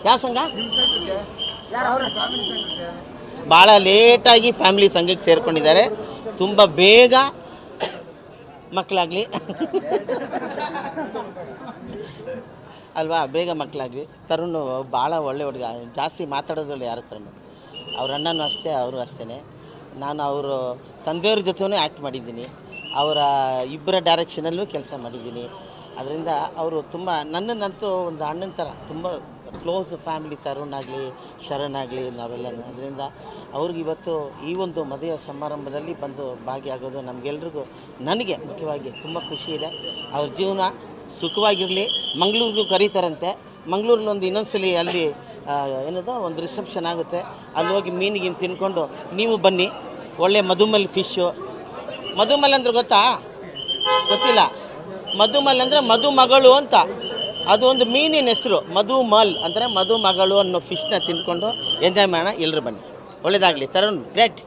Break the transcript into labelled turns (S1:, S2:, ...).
S1: ಯಾವ ಸಂಘ? ಭಾಳ ಲೇಟಾಗಿ ಫ್ಯಾಮಿಲಿ ಸಂಘಕ್ಕೆ ಸೇರ್ಕೊಂಡಿದ್ದಾರೆ. ತುಂಬ ಬೇಗ ಮಕ್ಕಳಾಗಲಿ ಅಲ್ವಾ, ಬೇಗ ಮಕ್ಕಳಾಗಲಿ. ತರುಣ್ ಭಾಳ ಒಳ್ಳೆ ಹುಡುಗ, ಜಾಸ್ತಿ ಮಾತಾಡೋದ್ರಲ್ಲಿ ಯಾರ ಹತ್ರನೂ. ಅವ್ರ ಅಣ್ಣನೂ ಅಷ್ಟೇ, ಅವರು ಅಷ್ಟೇ. ನಾನು ಅವರು ತಂದೆಯವ್ರ ಜೊತೆನೂ ಆ್ಯಕ್ಟ್ ಮಾಡಿದ್ದೀನಿ, ಅವರ ಇಬ್ಬರ ಡೈರೆಕ್ಷನಲ್ಲೂ ಕೆಲಸ ಮಾಡಿದ್ದೀನಿ. ಅದರಿಂದ ಅವರು ತುಂಬ ನನ್ನನ್ನಂತೂ ಒಂದು ಅಣ್ಣನ ಥರ ತುಂಬ ಕ್ಲೋಸ್ ಫ್ಯಾಮಿಲಿ. ತರುಣ್ ಆಗಲಿ, ಶರಣ್ ಆಗಲಿ, ನಾವೆಲ್ಲನೂ. ಅದರಿಂದ ಅವ್ರಿಗೆ ಇವತ್ತು ಈ ಒಂದು ಮದುವೆ ಸಮಾರಂಭದಲ್ಲಿ ಬಂದು ಭಾಗಿಯಾಗೋದು ನಮಗೆಲ್ರಿಗೂ, ನನಗೆ ಮುಖ್ಯವಾಗಿ ತುಂಬ ಖುಷಿ ಇದೆ. ಅವ್ರ ಜೀವನ ಸುಖವಾಗಿರಲಿ. ಮಂಗಳೂರಿಗೂ ಕರೀತಾರಂತೆ. ಮಂಗಳೂರಲ್ಲಿ ಒಂದು ಇನ್ನೊಂದ್ಸಲಿ ಅಲ್ಲಿ ಏನದು ಒಂದು ರಿಸೆಪ್ಷನ್ ಆಗುತ್ತೆ, ಅಲ್ಲಿ ಹೋಗಿ ಮೀನಿಗಿನ್ ತಿನ್ಕೊಂಡು ನೀವು ಬನ್ನಿ. ಒಳ್ಳೆ ಮಧುಮಲ್ ಫಿಶ್ಶು. ಮಧುಮಲ್ ಅಂದ್ರೆ ಗೊತ್ತಾ? ಗೊತ್ತಿಲ್ಲ. ಮಧುಮಲ್ ಅಂದರೆ ಮಧುಮಗಳು ಅಂತ, ಅದು ಒಂದು ಮೀನಿನ ಹೆಸರು. ಮಧುಮಲ್ ಅಂದರೆ ಮಧುಮಗಳು ಅನ್ನೋ ಫಿಶ್ನ ತಿನ್ಕೊಂಡು ಎಂಜಾಯ್ ಮಾಡೋಣ. ಎಲ್ಲರೂ ಬನ್ನಿ. ಒಳ್ಳೆಯದಾಗಲಿ. ತರುಣ್ ಗ್ರೇಟ್.